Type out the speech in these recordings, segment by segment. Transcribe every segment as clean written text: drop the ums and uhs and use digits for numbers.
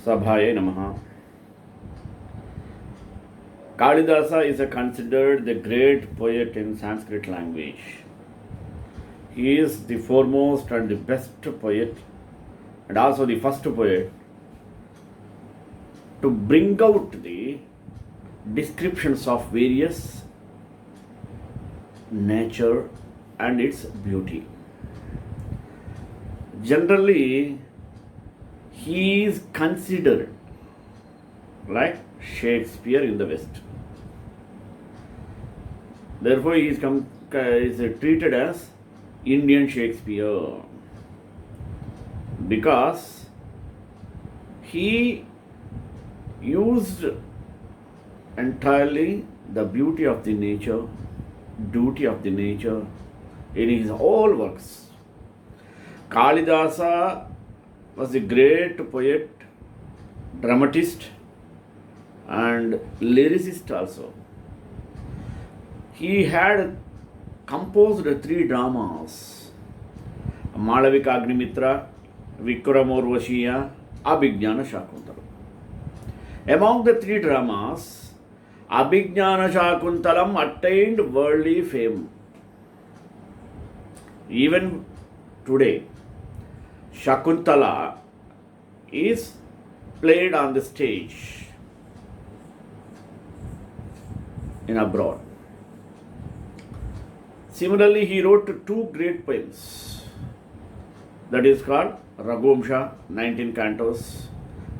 Sabhaye Namaha. Kalidasa is considered the great poet in Sanskrit language. He is the foremost and the best poet, and also the first poet to bring out the descriptions of various nature and its beauty. Generally, he is considered like Shakespeare in the West. Therefore, he is treated as Indian Shakespeare because he used entirely the beauty of the nature, duty of the nature in his all works. Kalidasa was a great poet, dramatist, and lyricist also. He had composed 3 dramas: Malavika Agnimitra, Vikramorvashiya, Abhignana Shakuntalam. Among the 3 dramas, Abhignana Shakuntalam attained worldly fame. Even today, Shakuntala is played on the stage in abroad. Similarly, he wrote 2 great poems, that is called Raghumsha, 19 cantos,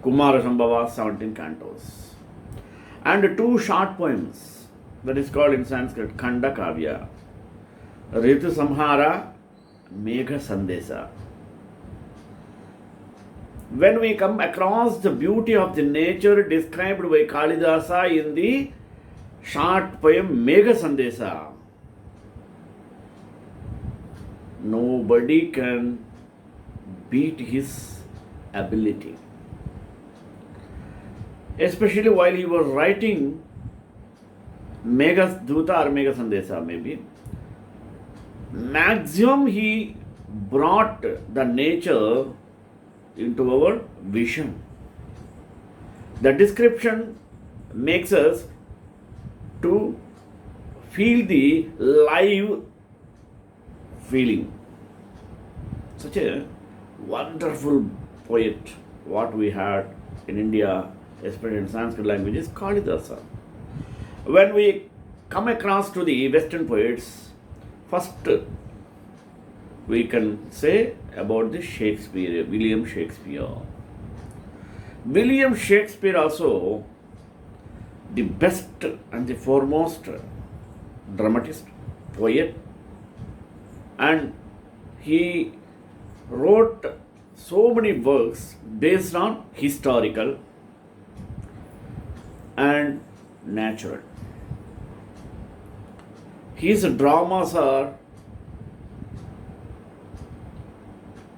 Kumarasambhava, 17 cantos, and 2 short poems, that is called in Sanskrit Khanda Kavya, Ritu Samhara, Megha Sandesa. When we come across the beauty of the nature described by Kalidasa in the short poem Megha Sandesa, nobody can beat his ability. Especially while he was writing Megha Duta or Megha Sandesa maybe, maximum he brought the nature into our vision. The description makes us to feel the live feeling. Such a wonderful poet what we had in India, especially in Sanskrit language, is Kalidasa. When we come across to the Western poets, first we can say about the Shakespeare, William Shakespeare. William Shakespeare also the best and the foremost dramatist, poet, and he wrote so many works based on historical and natural. His dramas are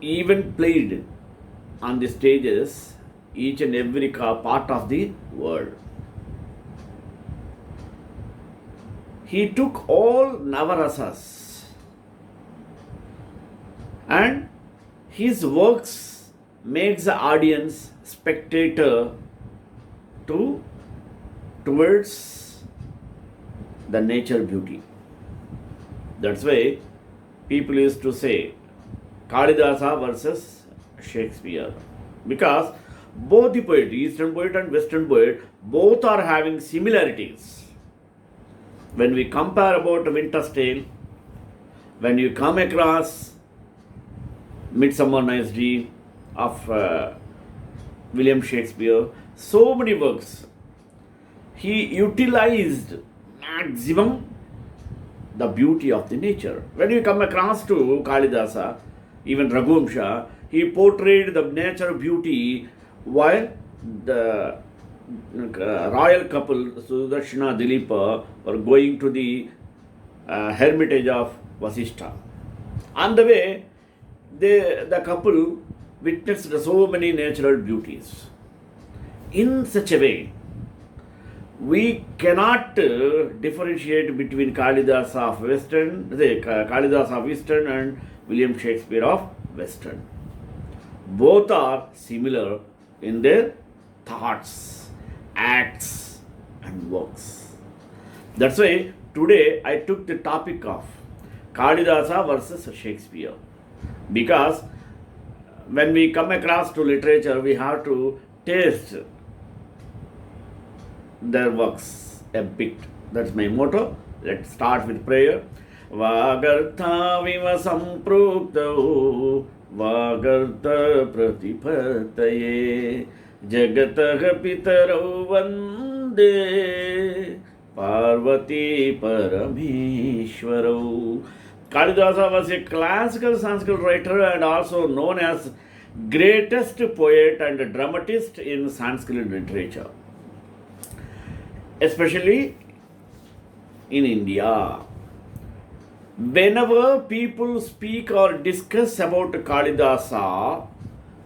even played on the stages each and every part of the world. He took all Navarasas and his works makes the audience spectator towards the nature beauty. That's why people used to say Kalidasa versus Shakespeare, because both the poet, Eastern poet and Western poet, both are having similarities. When we compare about Winter's Tale, when you come across Midsummer Night's Dream of William Shakespeare, so many works, he utilized maximum the beauty of the nature. When you come across to Kalidasa, even Raghumsha, he portrayed the nature beauty while the royal couple Sudarshana Dilipa were going to the hermitage of Vasishtha. On the way, the couple witnessed so many natural beauties. In such a way, we cannot differentiate between Kalidasa of Western, Kalidasa of Eastern and William Shakespeare of Western. Both are similar in their thoughts, acts, and works. That's why today I took the topic of Kalidasa versus Shakespeare. Because when we come across to literature, we have to taste their works a bit. That's my motto. Let's start with prayer. Vagartha viva samprukta Vagartha pratipataye Jagatah pitarau vande Parvati Parameshwarau. Kalidasa was a classical Sanskrit writer and also known as greatest poet and dramatist in Sanskrit literature, especially in India. Whenever people speak or discuss about Kalidasa,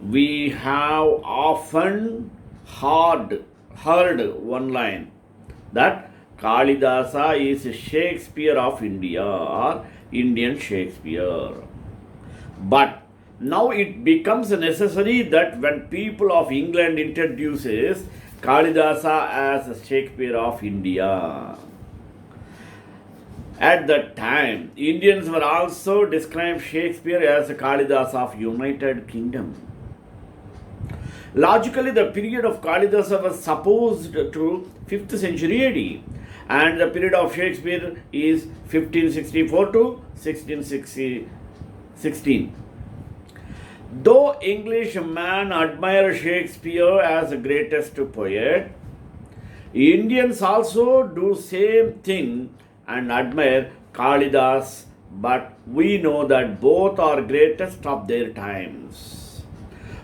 we have often heard one line that Kalidasa is Shakespeare of India or Indian Shakespeare. But now it becomes necessary that when people of England introduces Kalidasa as Shakespeare of India. At that time, Indians were also described Shakespeare as Kalidasa of United Kingdom. Logically, the period of Kalidasa was supposed to 5th century AD, and the period of Shakespeare is 1564 to 1616. Though Englishmen admire Shakespeare as the greatest poet, Indians also do same thing and admire Kalidas, but we know that both are greatest of their times.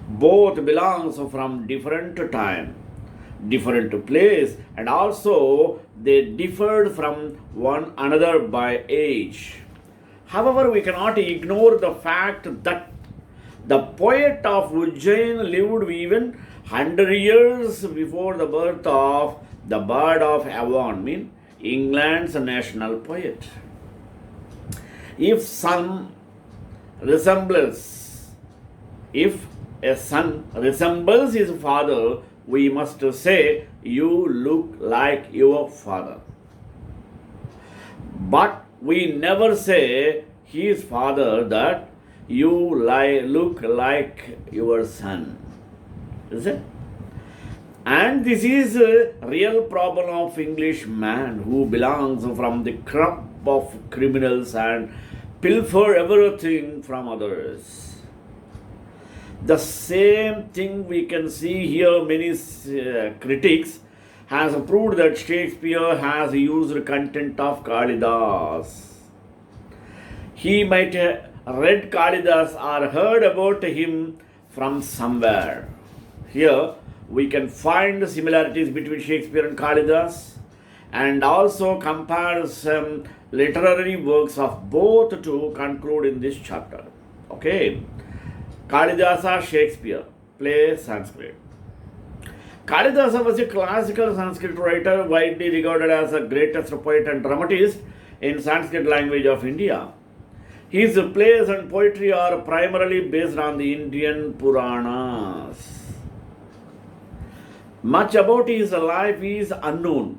Both belongs from different time, different place, and also they differed from one another by age. However, we cannot ignore the fact that the poet of Ujjain lived even 100 years before the birth of the bird of Avon, England's national poet. If a son resembles his father, we must say, you look like your father. But we never say his father that you look like your son. Is it? And this is a real problem of English man who belongs from the crop of criminals and pilfer everything from others. The same thing we can see here. Many critics has proved that Shakespeare has used content of Kalidas. He might have read Kalidas or heard about him from somewhere. Here we can find similarities between Shakespeare and Kalidas and also compare some literary works of both to conclude in this chapter. Okay. Kalidasa Shakespeare, play Sanskrit. Kalidasa was a classical Sanskrit writer widely regarded as the greatest poet and dramatist in Sanskrit language of India. His plays and poetry are primarily based on the Indian Puranas. Much about his life is unknown.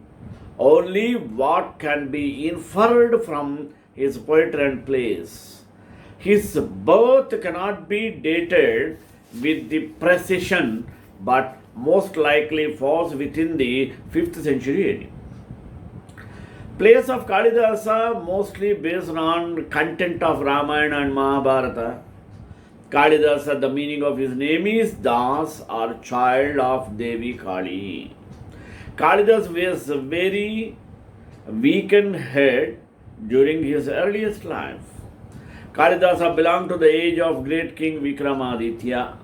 Only what can be inferred from his poetry and plays. His birth cannot be dated with the precision, but most likely falls within the 5th century AD. Plays of Kalidasa mostly based on content of Ramayana and Mahabharata. Kalidasa, the meaning of his name is Das or child of Devi Kali. Kalidas was very weakened head during his earliest life. Kalidasa belonged to the age of great King Vikramaditya.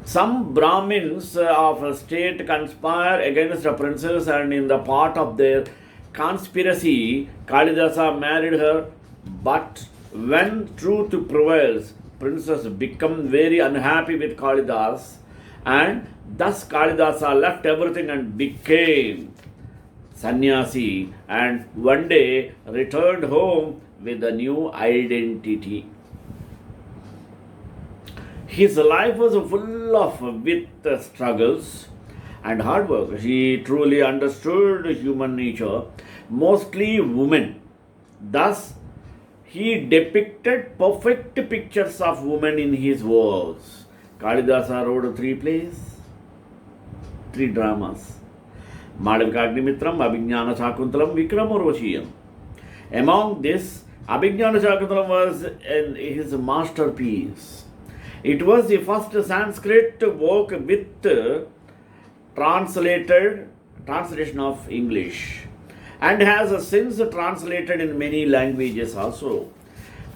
Some Brahmins of a state conspire against a princess, and in the part of their conspiracy, Kalidasa married her. But when truth prevails, princess become very unhappy with Kalidas, and thus Kalidasa left everything and became sannyasi, and one day returned home with a new identity. His life was full of with struggles, and hard work. He truly understood human nature, mostly women. Thus, he depicted perfect pictures of women in his works. Kalidasa wrote 3 plays, 3 dramas. Madhavikagnimithram, Abhignana Shakuntalam, Vikramorvashiyam. Among this, Abhignana Shakuntalam was his masterpiece. It was the first Sanskrit work with translation of English, and has since translated in many languages also.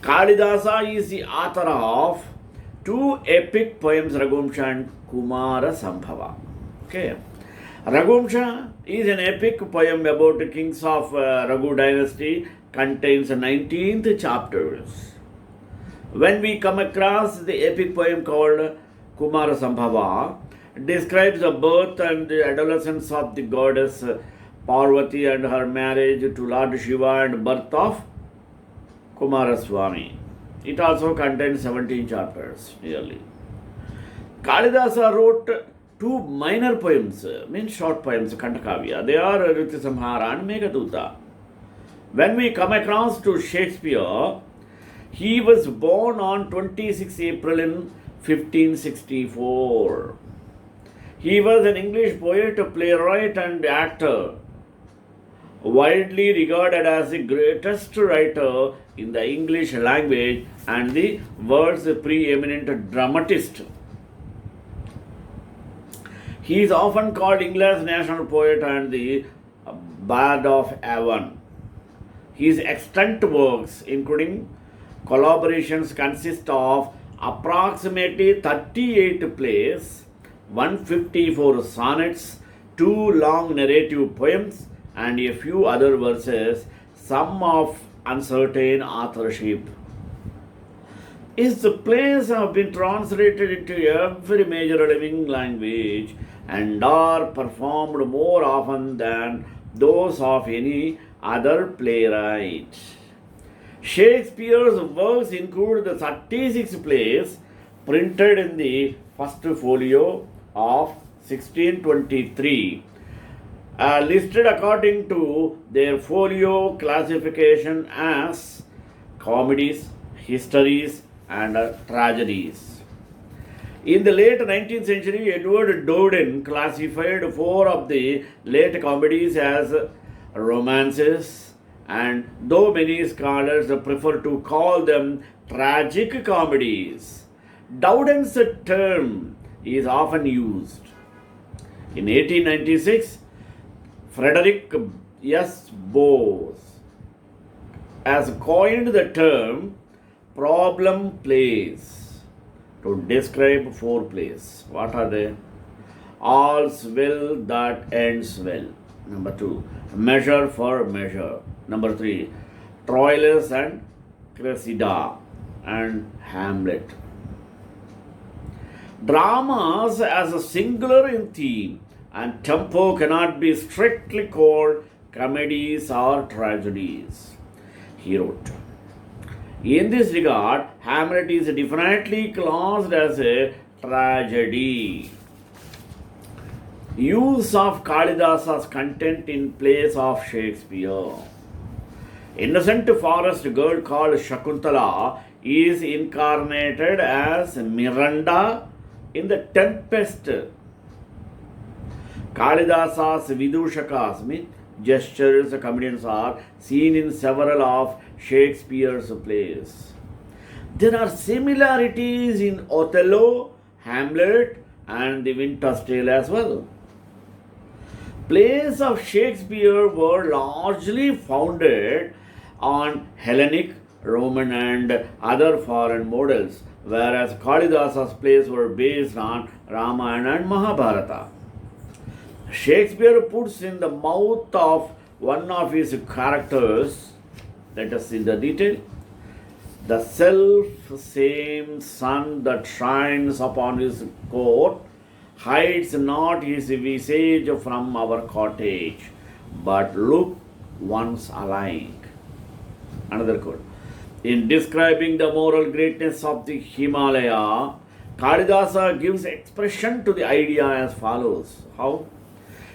Kalidasa is the author of 2 epic poems, Raghumsha and Kumara Sambhava. Okay. Raghumsha is an epic poem about the kings of Raghu dynasty, contains 19th chapters. When we come across the epic poem called Kumara Sambhava, describes the birth and the adolescence of the goddess Parvati and her marriage to Lord Shiva and birth of Kumaraswamy. It also contains 17 chapters nearly. Kalidasa wrote 2 minor poems, means short poems, Kantakavya. They are Ritisamhara and Meghaduta. When we come across to Shakespeare, he was born on 26 April in 1564. He was an English poet, playwright and actor, widely regarded as the greatest writer in the English language and the world's preeminent dramatist. He is often called England's national poet and the Bard of Avon. His extant works, including collaborations, consist of approximately 38 plays, 154 sonnets, 2 long narrative poems, and a few other verses, some of uncertain authorship. His plays have been translated into every major living language and are performed more often than those of any other playwright. Shakespeare's works include the 36 plays printed in the first folio of 1623, listed according to their folio classification as comedies, histories, and tragedies. In the late 19th century, Edward Dowden classified 4 of the late comedies as romances, and though many scholars prefer to call them tragic comedies, Dowden's term is often used. In 1896, Frederick S. Bose has coined the term problem plays to describe 4 plays. What are they? All's Well That Ends Well. Number 2, Measure for Measure. Number 3, Troilus and Cressida and Hamlet. Dramas as a singular in theme and tempo cannot be strictly called comedies or tragedies, he wrote. In this regard, Hamlet is definitely classed as a tragedy. Use of Kalidasa's content in plays of Shakespeare. Innocent forest girl called Shakuntala is incarnated as Miranda in The Tempest. Kalidasa's Vidushakas, means gestures, comedians, are seen in several of Shakespeare's plays. There are similarities in Othello, Hamlet, and The Winter's Tale as well. Plays of Shakespeare were largely founded on Hellenic, Roman, and other foreign models, whereas Kalidasa's plays were based on Ramayana and Mahabharata. Shakespeare puts in the mouth of one of his characters, let us see the detail, the self-same sun that shines upon his court hides not his visage from our cottage, but look once alike. Another quote. In describing the moral greatness of the Himalaya, Kalidasa gives expression to the idea as follows. How?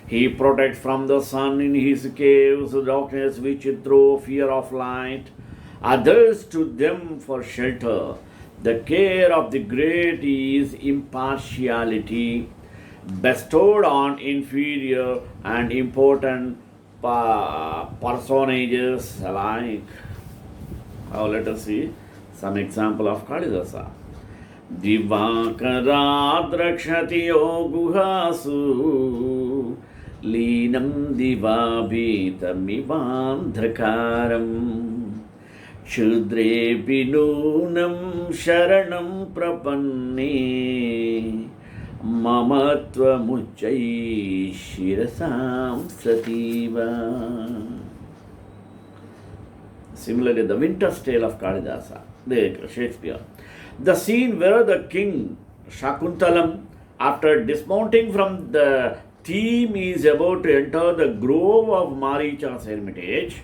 He protects from the sun in his caves, darkness which through fear of light, others to them for shelter. The care of the great is impartiality bestowed on inferior and important personages alike. Now let us see some example of Kalidasa. Divakaradrakshati guhasu लीनं दिवाभीतमिवान्धकारं क्षुद्रेऽपि नूनं शरणं प्रपन्ने मम त्वमुच्चैः शिरसां सतीव. Similarly, the Winter's Tale of Kalidasa, the Shakespeare. The scene where the king Shakuntalam, after dismounting from the theme, is about to enter the grove of Maricha's hermitage,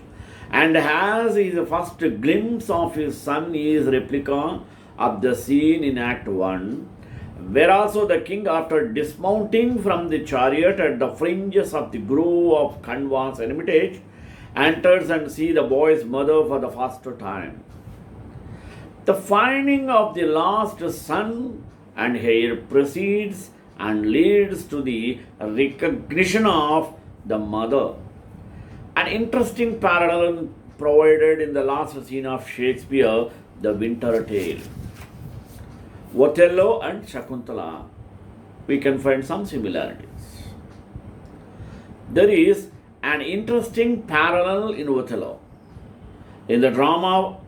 and has his first glimpse of his son is replica of the scene in Act 1, where also the king, after dismounting from the chariot at the fringes of the grove of Kanva's hermitage, enters and sees the boy's mother for the first time. The finding of the lost son and heir proceeds and leads to the recognition of the mother. An interesting parallel provided in the last scene of Shakespeare, the Winter Tale. Othello and Shakuntala, we can find some similarities. There is an interesting parallel in Othello. In the drama,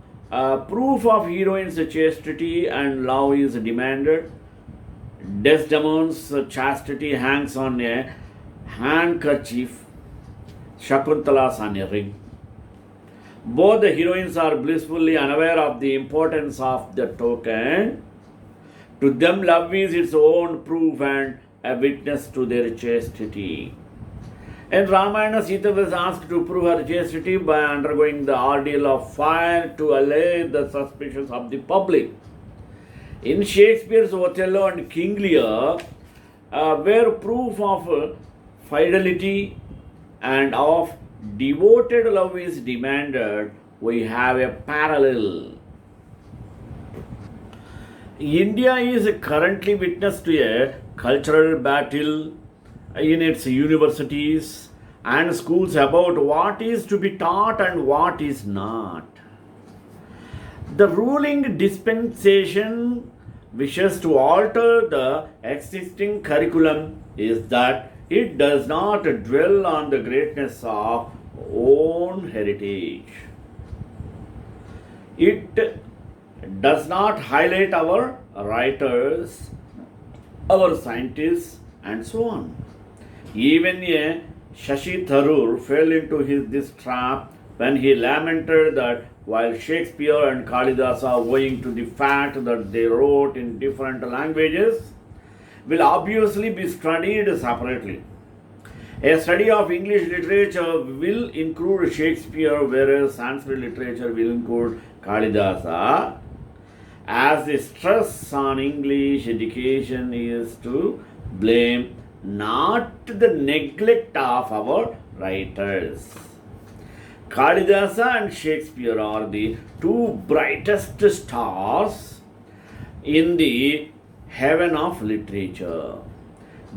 proof of heroine's chastity and love is demanded. Desdemona's chastity hangs on a handkerchief, Shakuntala's on a ring. Both the heroines are blissfully unaware of the importance of the token. To them, love is its own proof and a witness to their chastity. In Ramayana, Sita was asked to prove her chastity by undergoing the ordeal of fire to allay the suspicions of the public. In Shakespeare's Othello and King Lear, where proof of fidelity and of devoted love is demanded, we have a parallel. India is currently witness to a cultural battle in its universities and schools about what is to be taught and what is not. The ruling dispensation wishes to alter the existing curriculum is that it does not dwell on the greatness of own heritage. It does not highlight our writers, our scientists, and so on. Even a Shashi Tharoor fell into this trap when he lamented that while Shakespeare and Kalidasa, owing to the fact that they wrote in different languages, will obviously be studied separately. A study of English literature will include Shakespeare, whereas Sanskrit literature will include Kalidasa, as the stress on English education is to blame, not the neglect of our writers. Kalidasa and Shakespeare are the two brightest stars in the heaven of literature.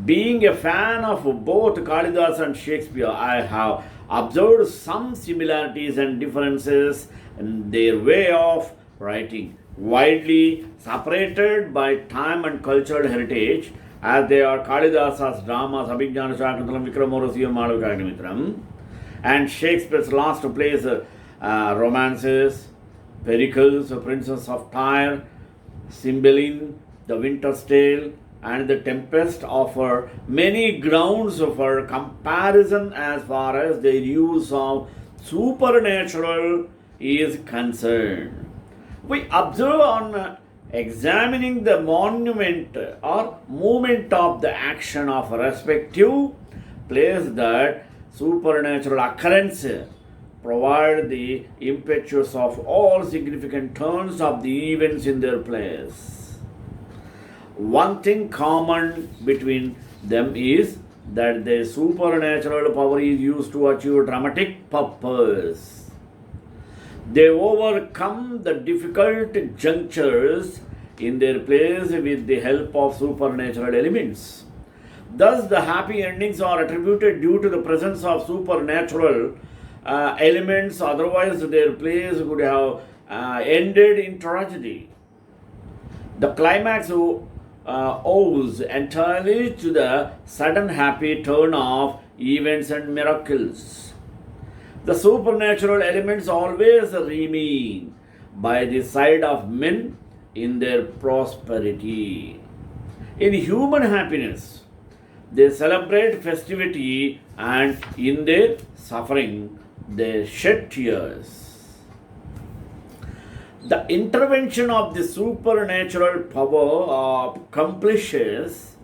Being a fan of both Kalidasa and Shakespeare, I have observed some similarities and differences in their way of writing, widely separated by time and cultural heritage, as they are Kalidasa's dramas Abhijnana Shakuntalam Vikramorasiyam Malavikagnimithram, and Shakespeare's last plays romances, Pericles, Princess of Tyre, Cymbeline, The Winter's Tale, and The Tempest offer many grounds for comparison as far as their use of supernatural is concerned. We observe on examining the monument or movement of the action of respective plays that supernatural occurrence provide the impetus of all significant turns of the events in their plays. One thing common between them is that the supernatural power is used to achieve dramatic purpose. They overcome the difficult junctures in their plays with the help of supernatural elements. Thus, the happy endings are attributed due to the presence of supernatural elements, otherwise, their plays would have ended in tragedy. The climax owes entirely to the sudden happy turn of events and miracles. The supernatural elements always remain by the side of men in their prosperity. In human happiness, they celebrate festivity, and in their suffering, they shed tears. The intervention of the supernatural power accomplishes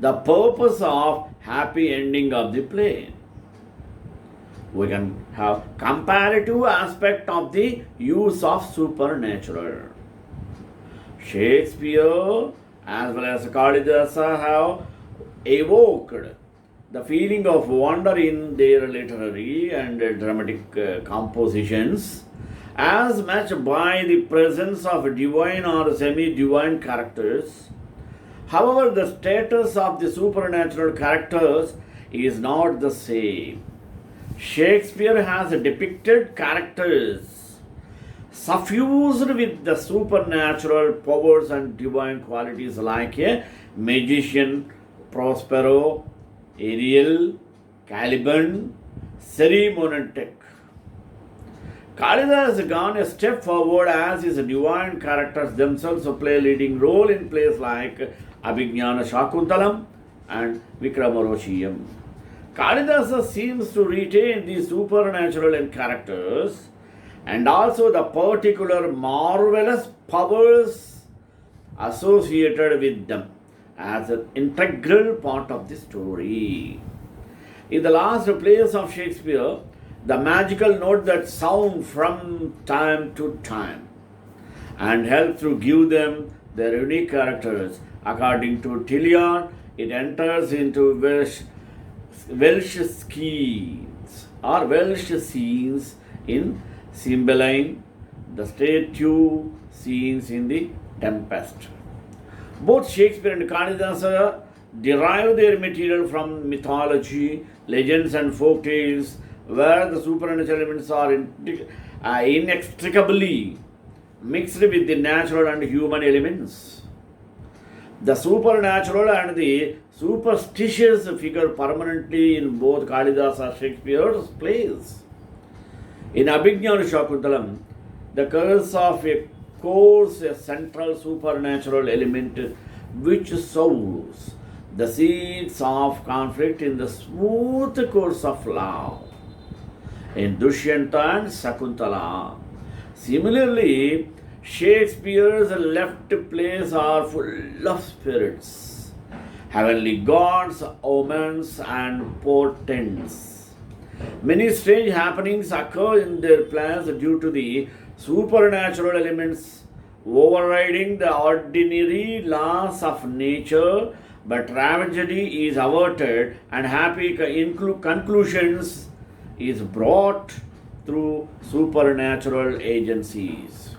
the purpose of happy ending of the play. We can have comparative aspect of the use of supernatural. Shakespeare as well as Kalidasa have evoked the feeling of wonder in their literary and dramatic compositions as much by the presence of divine or semi-divine characters. However, the status of the supernatural characters is not the same. Shakespeare has depicted characters suffused with the supernatural powers and divine qualities like a magician, Prospero, Ariel, Caliban, Ceremonetech. Kalidasa has gone a step forward as his divine characters themselves play a leading role in plays like Abhignana Shakuntalam and Vikramaroshiyam. Kalidasa seems to retain these supernatural characters and also the particular marvelous powers associated with them as an integral part of the story. In the last plays of Shakespeare, the magical note that sound from time to time and help to give them their unique characters. According to Tilliard, it enters into Welsh scenes in Cymbeline, the statue scenes in the Tempest. Both Shakespeare and Kalidasa derive their material from mythology, legends, and folk tales, where the supernatural elements are inextricably mixed with the natural and human elements. The supernatural and the superstitious figure permanently in both Kalidasa and Shakespeare's plays. In Abhignana Shakuntalam, the curse of a course a central supernatural element which sows the seeds of conflict in the smooth course of love. In Dushyanta and Sakuntala. Similarly, Shakespeare's left plays are full of spirits, heavenly gods, omens, and portents. Many strange happenings occur in their plays due to the supernatural elements overriding the ordinary laws of nature, but tragedy is averted and happy conclusions is brought through supernatural agencies.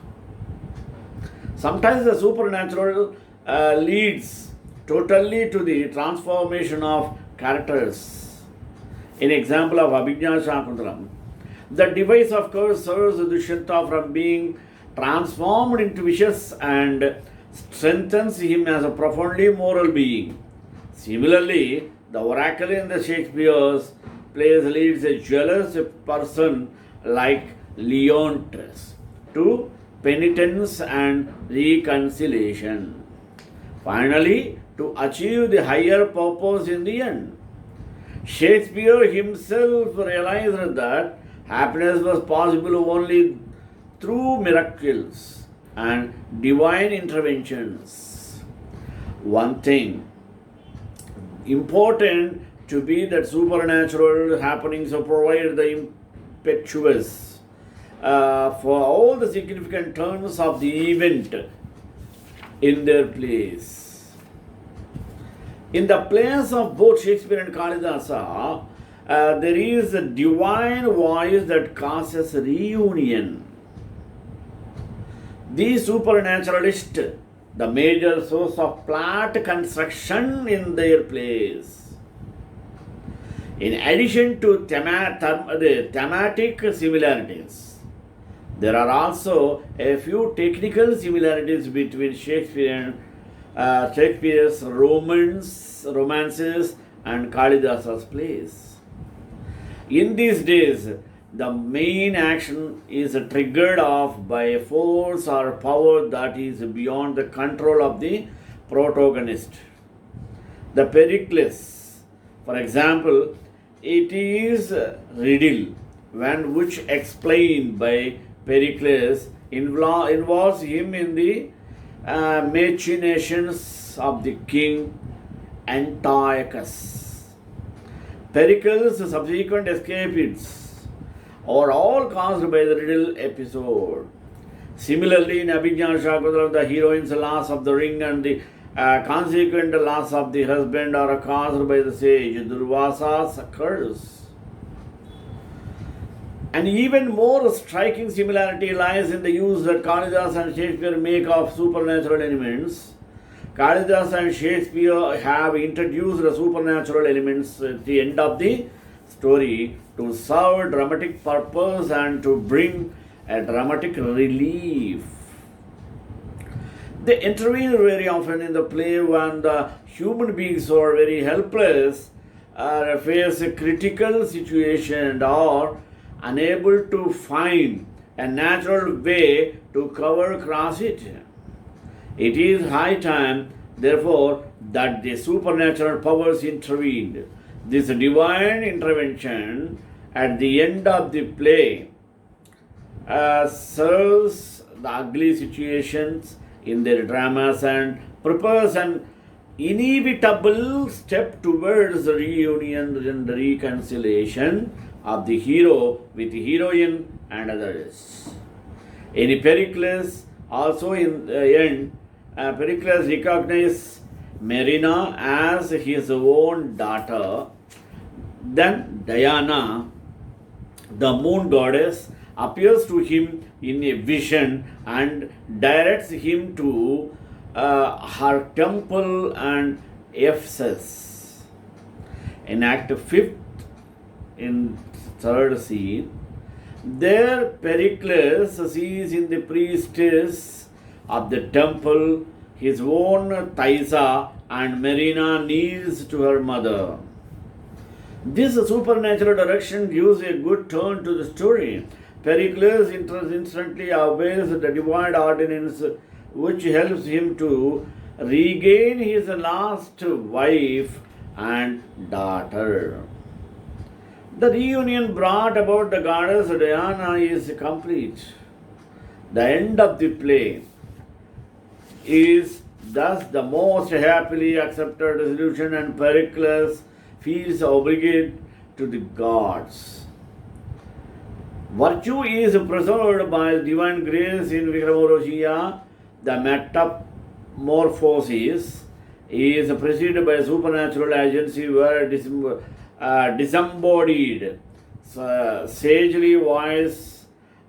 Sometimes the supernatural leads totally to the transformation of characters. In example of Abhignana Shakuntalam, the device of curse serves Dushyanta from being transformed into vicious and strengthens him as a profoundly moral being. Similarly, the oracle in the Shakespeare's plays leads a jealous person like Leontes to penitence and reconciliation, finally to achieve the higher purpose in the end. Shakespeare himself realized that happiness was possible only through miracles and divine interventions. One thing important to be that supernatural happenings provide the impetus for all the significant turns of the event in their place. In the plays of both Shakespeare and Kalidasa, there is a divine voice that causes reunion. The supernaturalist, the major source of plot construction in their plays. In addition to the thematic similarities, there are also a few technical similarities between Shakespeare's romances and Kalidasa's plays. In these days, the main action is triggered off by a force or power that is beyond the control of the protagonist. The Pericles, for example, it is riddle which explained by Pericles involves him in the machinations of the king Antiochus. Pericles' subsequent escapades are all caused by the riddle episode. Similarly, in Abhijna Shakuntala, the heroine's loss of the ring and the consequent loss of the husband are caused by the sage Durvasa's curse. An even more striking similarity lies in the use that Kalidasa and Shakespeare make of supernatural elements. Kalidasa and Shakespeare have introduced the supernatural elements at the end of the story to serve dramatic purpose and to bring a dramatic relief. They intervene very often in the play when the human beings are very helpless or face a critical situation or unable to find a natural way to cover across it. It is high time, therefore, that the supernatural powers intervened. This divine intervention at the end of the play serves the ugly situations in their dramas and prepares an inevitable step towards the reunion and reconciliation of the hero with the heroine and others. In Pericles, also in the end, Pericles recognizes Marina as his own daughter. Then Diana, the moon goddess, appears to him in a vision and directs him to her temple and Ephesus. In Act 5th, in third scene, there Pericles sees in the priestess of the temple his own Thaisa, and Marina kneels to her mother. This supernatural direction gives a good turn to the story. Pericles instantly obeys the divine ordinance, which helps him to regain his lost wife and daughter. The reunion brought about the goddess Diana is complete. The end of the play is thus the most happily accepted resolution, and Pericles feels obligated to the gods. Virtue is preserved by divine grace in Vikramoroshiya. The metamorphosis is preceded by supernatural agency where disembodied sagely voice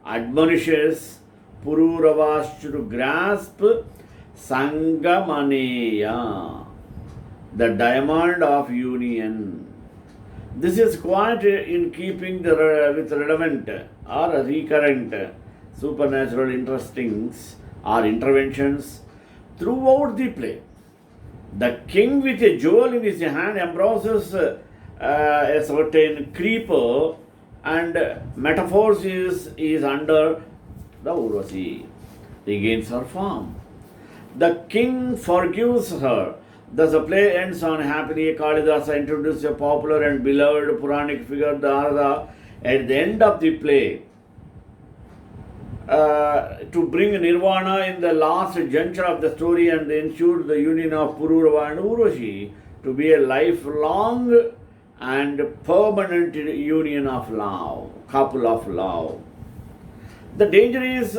admonishes Pururavas to grasp Sangamaneya, the diamond of union. This is quite in keeping with relevant or recurrent supernatural interestings or interventions throughout the play. The king with a jewel in his hand embraces a certain creeper, and metamorphosis is under the Urvasi, regains her form. The king forgives her. Thus the play ends on happily. Kalidasa introduces a popular and beloved Puranic figure, Narada, at the end of the play to bring nirvana in the last juncture of the story and ensure the union of Pururava and Urvashi to be a lifelong and permanent union of love, couple of love. The danger is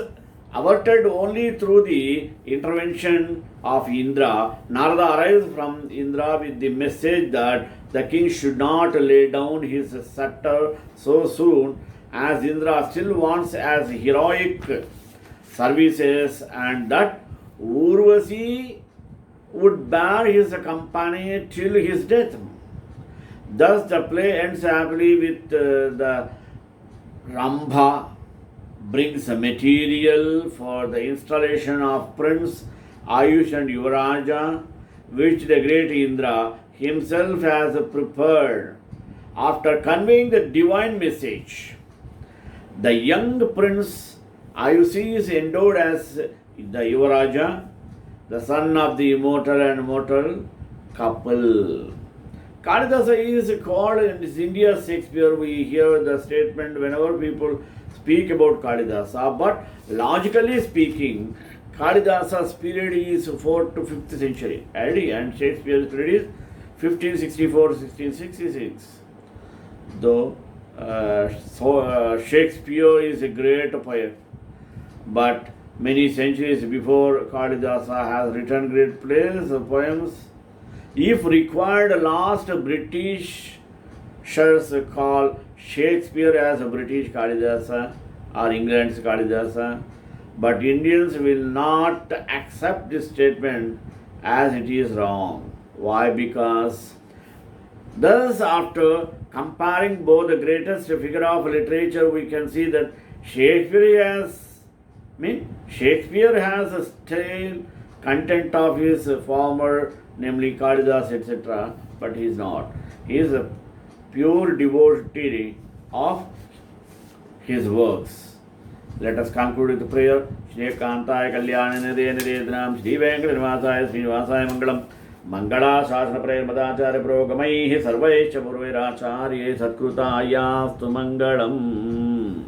averted only through the intervention of Indra. Narada arrives from Indra with the message that the king should not lay down his scepter so soon, as Indra still wants as heroic services, and that Urvasi would bear his company till his death. Thus, the play ends happily with the Rambha brings material for the installation of Prince Ayush and Yuvaraja, which the great Indra himself has prepared. After conveying the divine message, the young Prince Ayushi is endowed as the Yuvaraja, the son of the immortal and mortal couple. Kalidasa is called in India's Shakespeare. We hear the statement whenever people speak about Kalidasa, but logically speaking, Kalidasa's period is 4th to 5th century AD and Shakespeare's period is 1564-1666. Though Shakespeare is a great poet, but many centuries before Kalidasa has written great plays, poems. If required, last British call Shakespeare as a British Kalidasa or England's Kalidasa, but Indians will not accept this statement as it is wrong. Why? Because thus, after comparing both the greatest figure of literature, we can see that Shakespeare has a stale content of his former, namely Kalidasa, etc., but he is not. He is a pure devotee of his works. Let us conclude with prayer. Shri Kantai Kalyani Nidhe Nidhetram Shri Venkatanivasaaya Srinivasaya Mangalam Mangala Shasana Prayer Madacharya Progamaihi Sarvaisha Purvairacharye Satkruta Yastu Mangalam.